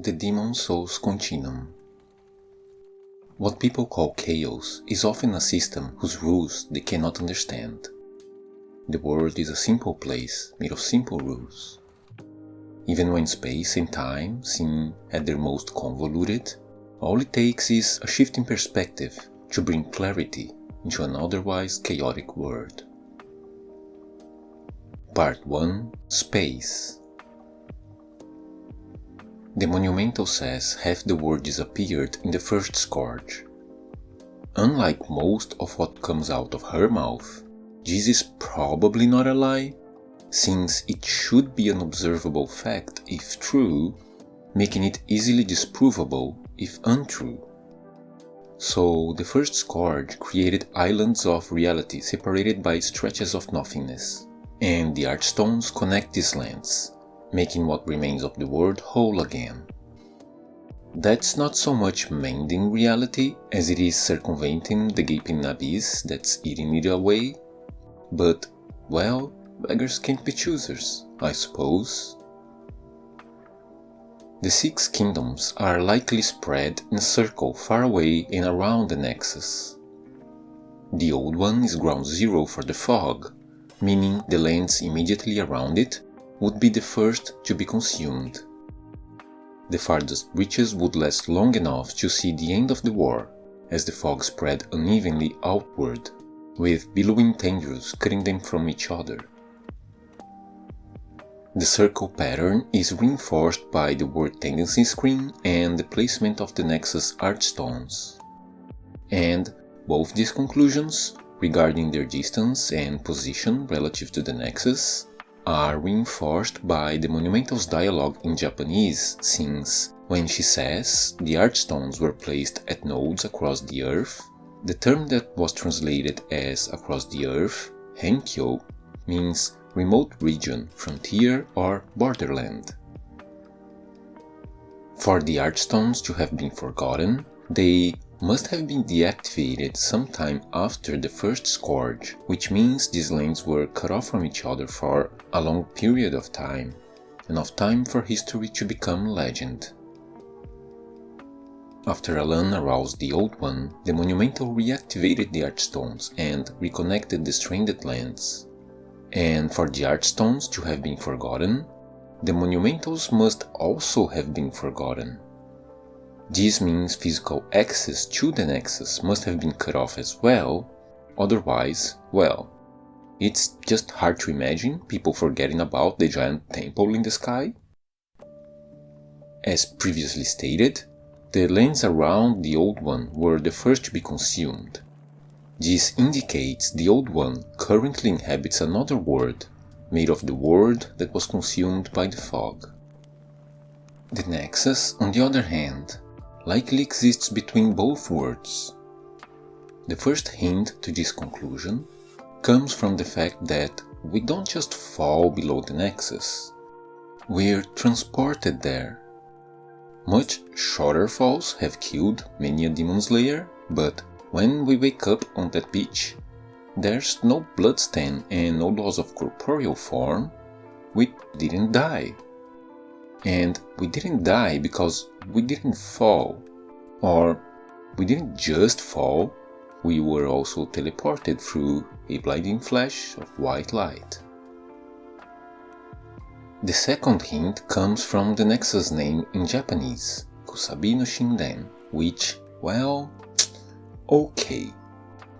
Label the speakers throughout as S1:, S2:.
S1: the Demon Souls Continuum. What people call chaos is often a system whose rules they cannot understand. The world is a simple place made of simple rules. Even when space and time seem at their most convoluted, all it takes is a shift in perspective to bring clarity into an otherwise chaotic world. Part 1: Space. The Monumental says half the world disappeared in the first scourge. Unlike most of what comes out of her mouth, this is probably not a lie, since it should be an observable fact if true, making it easily disprovable if untrue. So the first scourge created islands of reality separated by stretches of nothingness, and the Archstones connect these lands, making what remains of the world whole again. That's not so much mending reality as it is circumventing the gaping abyss that's eating it away, but, well, beggars can't be choosers, I suppose. The 6 kingdoms are likely spread in a circle far away and around the Nexus. The Old One is ground zero for the fog, meaning the lands immediately around it would be the first to be consumed. The farthest reaches would last long enough to see the end of the war, as the fog spread unevenly outward, with billowing tendrils cutting them from each other. The circle pattern is reinforced by the word tendency screen and the placement of the Nexus Archstones. And both these conclusions, regarding their distance and position relative to the Nexus, are reinforced by the Monumental's dialogue in Japanese, since, when she says the Archstones were placed at nodes across the earth, the term that was translated as across the earth, Henkyo, means remote region, frontier, or borderland. For the Archstones to have been forgotten, they must have been deactivated sometime after the first scourge, which means these lands were cut off from each other for a long period of time, enough time for history to become legend. After Alan aroused the Old One, the Monumental reactivated the Archstones and reconnected the stranded lands. And for the Archstones to have been forgotten, the Monumentals must also have been forgotten. This means physical access to the Nexus must have been cut off as well, otherwise, well, it's just hard to imagine people forgetting about the giant temple in the sky. As previously stated, the lands around the Old One were the first to be consumed. This indicates the Old One currently inhabits another world, made of the world that was consumed by the fog. The Nexus, on the other hand, likely exists between both worlds. The first hint to this conclusion comes from the fact that we don't just fall below the Nexus, we're transported there. Much shorter falls have killed many a Demon Slayer, but when we wake up on that beach, there's no bloodstain and no loss of corporeal form. We didn't die. And we didn't die because we didn't fall. Or we didn't just fall, we were also teleported through a blinding flash of white light. The second hint comes from the Nexus name in Japanese, Kusabi no Shinden, which, well, okay.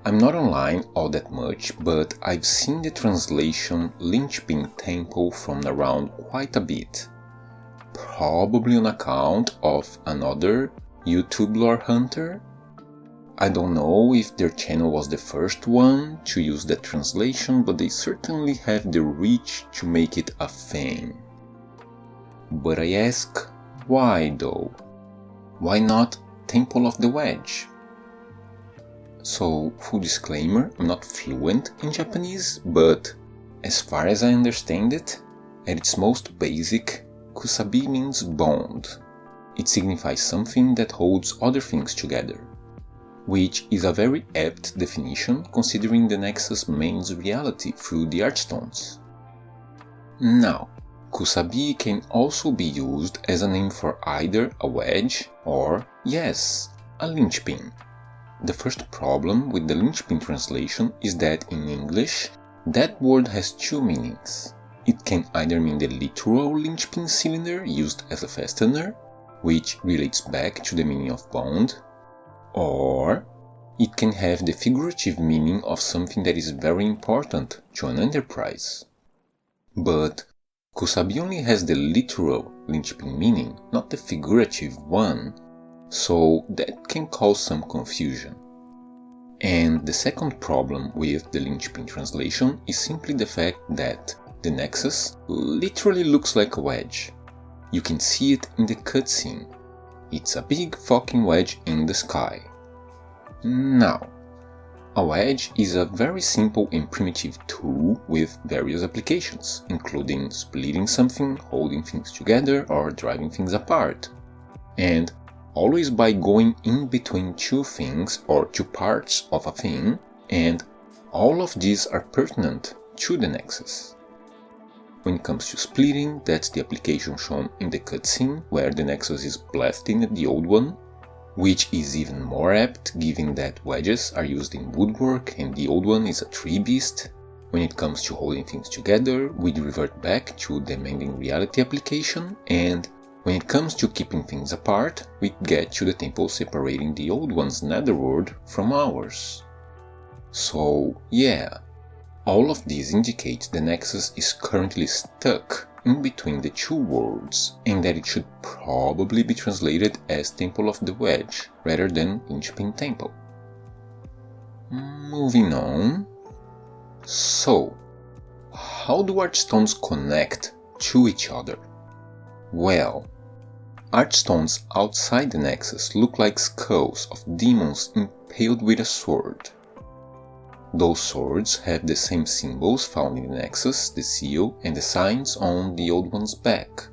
S1: I'm not online all that much, but I've seen the translation Linchpin Temple from around quite a bit. Probably on account of another YouTube lore hunter. I don't know if their channel was the first one to use that translation, but they certainly have the reach to make it a thing. But I ask, why though? Why not Temple of the Wedge? So, full disclaimer, I'm not fluent in Japanese, but as far as I understand it, at its most basic, Kusabi means bond. It signifies something that holds other things together, which is a very apt definition considering the Nexus mains reality through the Archstones. Now, Kusabi can also be used as a name for either a wedge or, yes, a linchpin. The first problem with the linchpin translation is that in English, that word has two meanings. It can either mean the literal linchpin cylinder used as a fastener, which relates back to the meaning of bond, or it can have the figurative meaning of something that is very important to an enterprise. But Kusabi only has the literal linchpin meaning, not the figurative one, so that can cause some confusion. And the second problem with the linchpin translation is simply the fact that the Nexus literally looks like a wedge. You can see it in the cutscene. It's a big fucking wedge in the sky. Now, a wedge is a very simple and primitive tool with various applications, including splitting something, holding things together, or driving things apart. And always by going in between two things or two parts of a thing, and all of these are pertinent to the Nexus. When it comes to splitting, that's the application shown in the cutscene, where the Nexus is blasting at the old one, which is even more apt given that wedges are used in woodwork and the old one is a tree beast. When it comes to holding things together, we revert back to the mending reality application, and when it comes to keeping things apart, we get to the temple separating the old one's netherworld from ours. So yeah, all of these indicate the Nexus is currently stuck in between the two worlds, and that it should probably be translated as Temple of the Wedge rather than Linchpin Temple. Moving on. So, how do Archstones connect to each other? Well, Archstones outside the Nexus look like skulls of demons impaled with a sword. Those swords have the same symbols found in the Nexus, the seal, and the signs on the old one's back.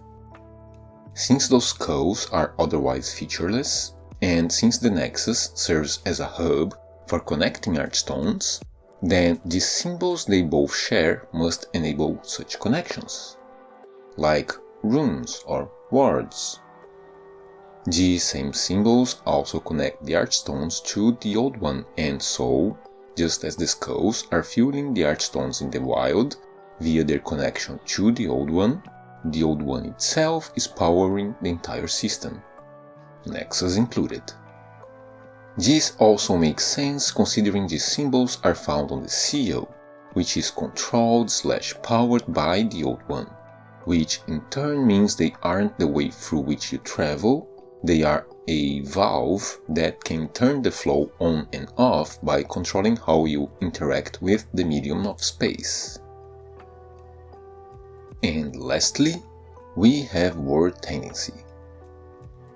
S1: Since those skulls are otherwise featureless, and since the Nexus serves as a hub for connecting Archstones, then the symbols they both share must enable such connections, like runes or wards. These same symbols also connect the Archstones to the old one, and so, just as the skulls are fueling the Archstones in the wild via their connection to the old one itself is powering the entire system, Nexus included. This also makes sense considering these symbols are found on the seal, which is controlled/powered by the old one, which in turn means they aren't the way through which you travel, they are a valve that can turn the flow on and off by controlling how you interact with the medium of space. And lastly, we have word tendency.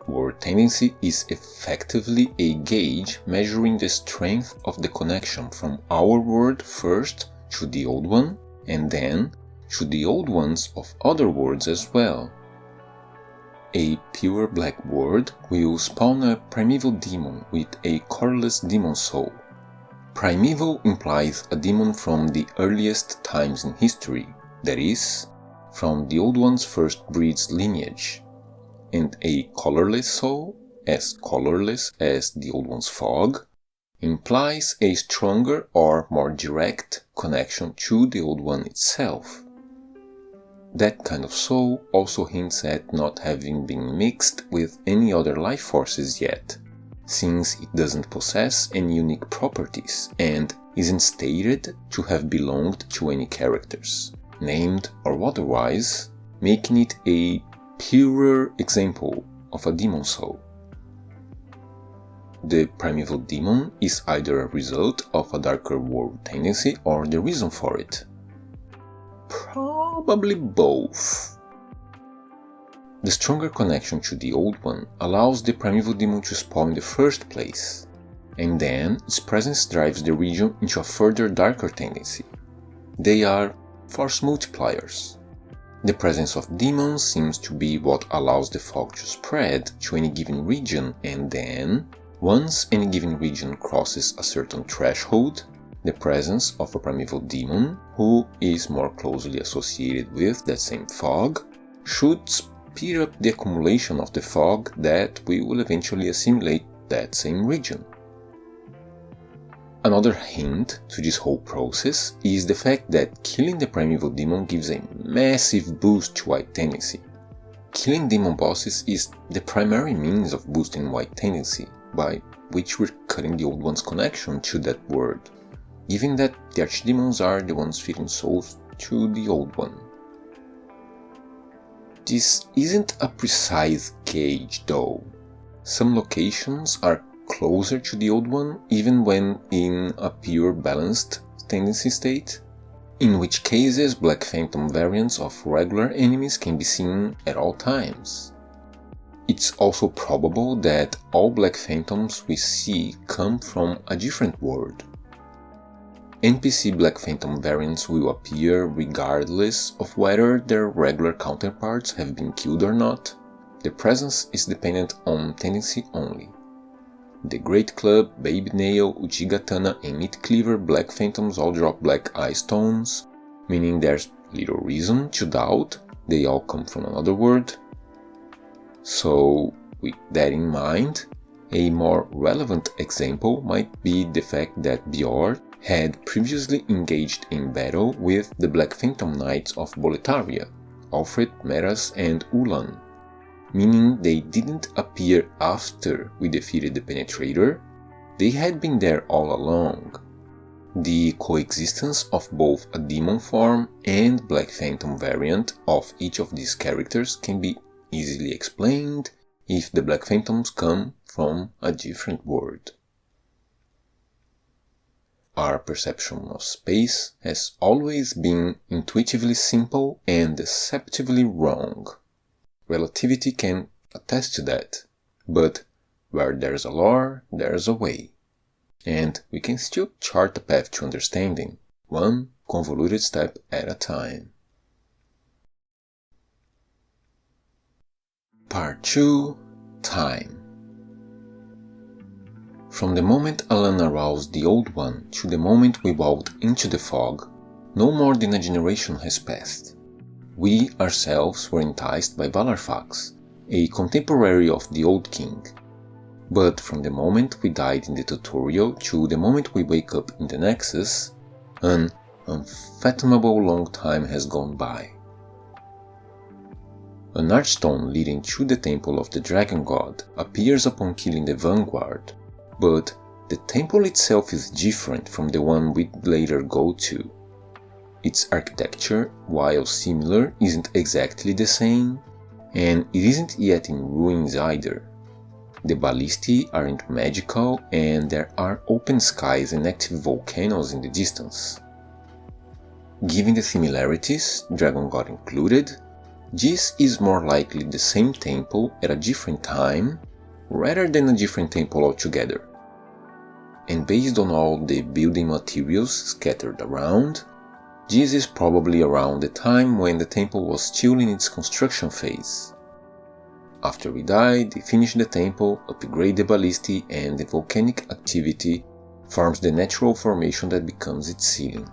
S1: Word tendency is effectively a gauge measuring the strength of the connection from our word first to the old one, and then to the old ones of other words as well. A pure black word will spawn a primeval demon with a colorless demon soul. Primeval implies a demon from the earliest times in history, that is, from the old one's first breed's lineage, and a colorless soul, as colorless as the old one's fog, implies a stronger or more direct connection to the old one itself. That kind of soul also hints at not having been mixed with any other life forces yet, since it doesn't possess any unique properties and isn't stated to have belonged to any characters, named or otherwise, making it a purer example of a demon soul. The primeval demon is either a result of a darker world tendency or the reason for it. Probably both. The stronger connection to the old one allows the primeval demon to spawn in the first place, and then its presence drives the region into a further darker tendency. They are force multipliers. The presence of demons seems to be what allows the fog to spread to any given region, and then, once any given region crosses a certain threshold, the presence of a primeval demon, who is more closely associated with that same fog, should speed up the accumulation of the fog that will eventually assimilate that same region. Another hint to this whole process is the fact that killing the primeval demon gives a massive boost to White Tendency. Killing demon bosses is the primary means of boosting White Tendency, by which we're cutting the Old One's connection to that world, given that the archdemons are the ones feeding souls to the Old One. This isn't a precise gauge though. Some locations are closer to the Old One even when in a pure balanced tendency state, in which cases Black Phantom variants of regular enemies can be seen at all times. It's also probable that all Black Phantoms we see come from a different world. NPC Black Phantom variants will appear regardless of whether their regular counterparts have been killed or not. Their presence is dependent on tendency only. The Great Club, Baby Nail, Uchigatana and Meat Cleaver Black Phantoms all drop black eye stones, meaning there's little reason to doubt they all come from another world. So, with that in mind, a more relevant example might be the fact that Bjorn had previously engaged in battle with the Black Phantom Knights of Boletaria, Alfred, Meras and Ulan, meaning they didn't appear after we defeated the Penetrator, they had been there all along. The coexistence of both a demon form and Black Phantom variant of each of these characters can be easily explained if the Black Phantoms come from a different world. Our perception of space has always been intuitively simple and deceptively wrong. Relativity can attest to that, but where there's a lore, there's a way. And we can still chart a path to understanding, one convoluted step at a time. Part 2. Time. From the moment Alan aroused the Old One to the moment we walked into the fog, no more than a generation has passed. We ourselves were enticed by Valarfax, a contemporary of the Old King. But from the moment we died in the tutorial to the moment we wake up in the Nexus, an unfathomable long time has gone by. An archstone leading to the temple of the Dragon God appears upon killing the Vanguard, but the temple itself is different from the one we'd later go to. Its architecture, while similar, isn't exactly the same, and it isn't yet in ruins either. The ballistae aren't magical, and there are open skies and active volcanoes in the distance. Given the similarities, Dragon God included, this is more likely the same temple at a different time, rather than a different temple altogether. And based on all the building materials scattered around, this is probably around the time when the temple was still in its construction phase. After we died, they finished the temple, upgrade the ballistae, and the volcanic activity forms the natural formation that becomes its ceiling.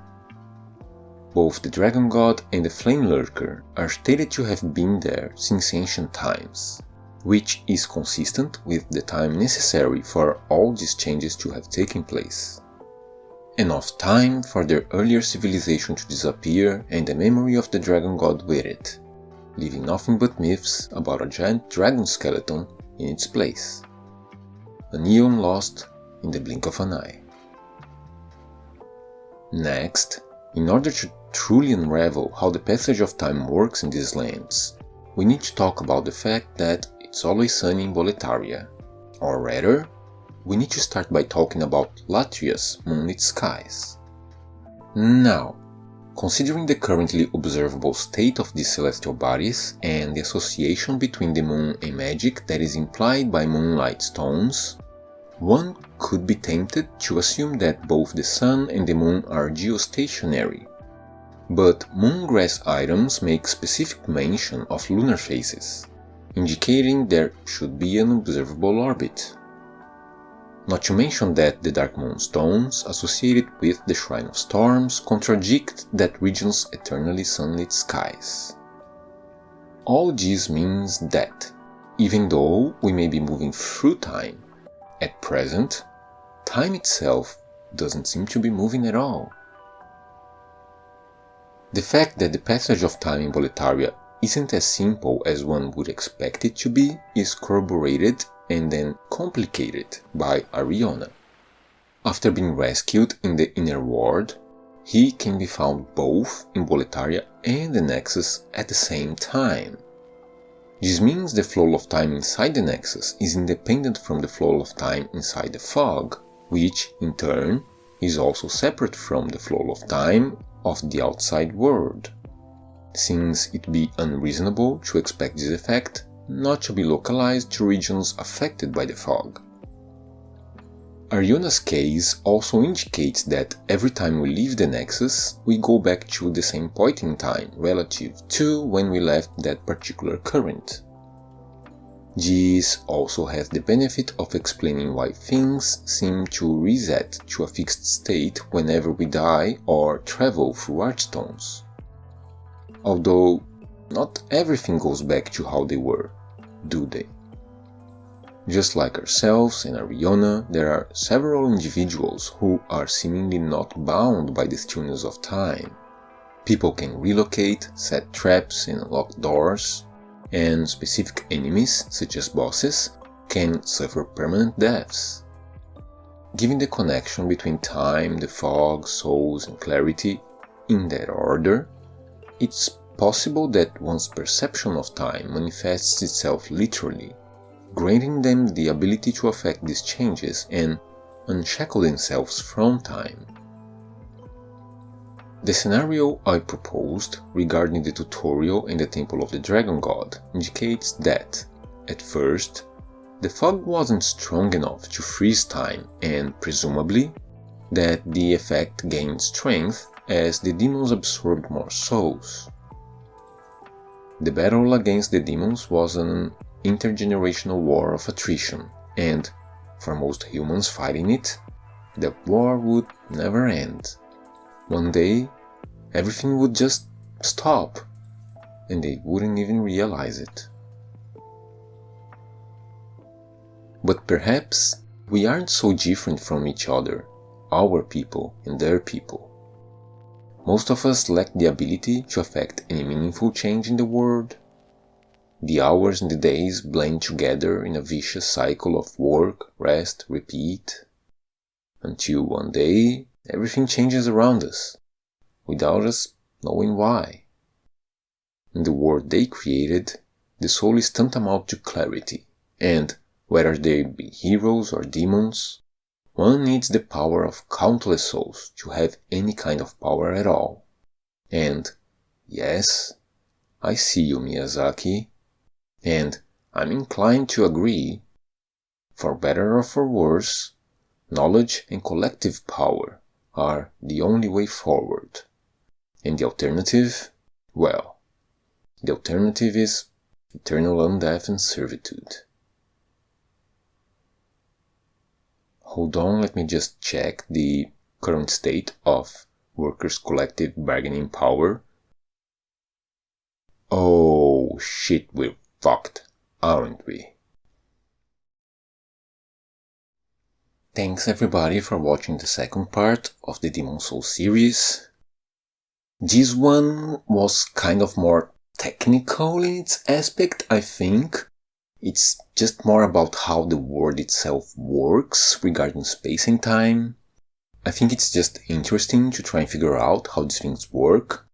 S1: Both the Dragon God and the Flame Lurker are stated to have been there since ancient times, which is consistent with the time necessary for all these changes to have taken place. Enough time for their earlier civilization to disappear and the memory of the Dragon God with it, leaving nothing but myths about a giant dragon skeleton in its place. An eon lost in the blink of an eye. Next, in order to truly unravel how the passage of time works in these lands, we need to talk about the fact that it's always sunny in Boletaria, or rather, we need to start by talking about Latria's moonlit skies. Now, considering the currently observable state of these celestial bodies and the association between the moon and magic that is implied by moonlight stones, one could be tempted to assume that both the sun and the moon are geostationary. But moongrass items make specific mention of lunar phases, indicating there should be an observable orbit. Not to mention that the Dark Moon stones associated with the Shrine of Storms contradict that region's eternally sunlit skies. all this means that, even though we may be moving through time, at present, time itself doesn't seem to be moving at all. The fact that the passage of time in Boletaria isn't as simple as one would expect it to be is corroborated and then complicated by Ariona. After being rescued in the Inner Ward, he can be found both in Boletaria and the Nexus at the same time. This means the flow of time inside the Nexus is independent from the flow of time inside the fog, which, in turn, is also separate from the flow of time of the outside world, since it be unreasonable to expect this effect not to be localized to regions affected by the fog. Ariona's case also indicates that every time we leave the Nexus, we go back to the same point in time relative to when we left that particular current. This also has the benefit of explaining why things seem to reset to a fixed state whenever we die or travel through archstones. Although, not everything goes back to how they were, do they? Just like ourselves and Ariona, there are several individuals who are seemingly not bound by the stillness of time. People can relocate, set traps and lock doors, and specific enemies, such as bosses, can suffer permanent deaths. Given the connection between time, the fog, souls, and clarity, in that order, it's possible that one's perception of time manifests itself literally, granting them the ability to affect these changes and unshackle themselves from time. The scenario I proposed regarding the tutorial in the Temple of the Dragon God indicates that, at first, the fog wasn't strong enough to freeze time and, presumably, that the effect gained strength as the demons absorbed more souls. The battle against the demons was an intergenerational war of attrition, and, for most humans fighting it, the war would never end. One day, everything would just stop, and they wouldn't even realize it. But perhaps we aren't so different from each other, our people and their people. Most of us lack the ability to affect any meaningful change in the world. The hours and the days blend together in a vicious cycle of work, rest, repeat, until one day everything changes around us, without us knowing why. In the world they created, the soul is tantamount to clarity, and whether they be heroes or demons, one needs the power of countless souls to have any kind of power at all. And, yes, I see you, Miyazaki, and I'm inclined to agree, for better or for worse, knowledge and collective power are the only way forward. And the alternative, well, the alternative is eternal undeath and servitude. Hold on, let me just check the current state of workers' collective bargaining power. Oh shit, we're fucked, aren't we? Thanks everybody for watching the second part of the Demon Souls series. This one was kind of more technical in its aspect, I think. It's just more about how the world itself works regarding space and time. I think it's just interesting to try and figure out how these things work.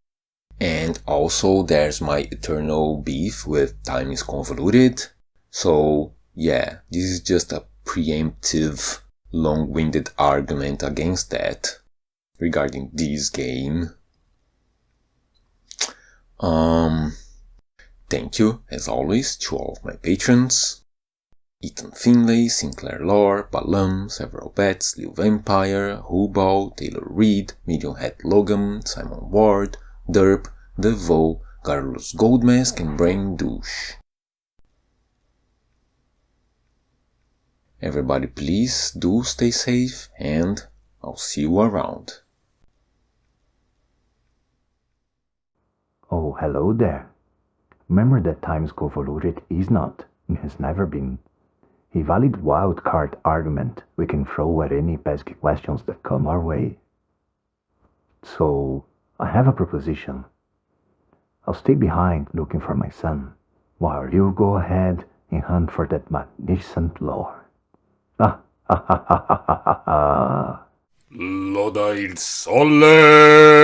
S1: And also there's my eternal beef with time is convoluted. So yeah, this is just a preemptive, long-winded argument against that regarding this game. Thank you, as always, to all of my patrons. Ethan Finlay, Sinclair Lore, Balam, Several Bets, Lil Vampire, Hubal, Taylor Reed, Medium Hat Logan, Simon Ward, Derp, Devo, Carlos Goldmask, and Brain Douche. Everybody please do stay safe, and I'll see you around.
S2: Oh, hello there. Remember that time's convoluted is not, and has never been, a valid wild card argument we can throw at any pesky questions that come our way. So, I have a proposition. I'll stay behind looking for my son, while you go ahead and hunt for that magnificent lore.
S3: Lodda il sole!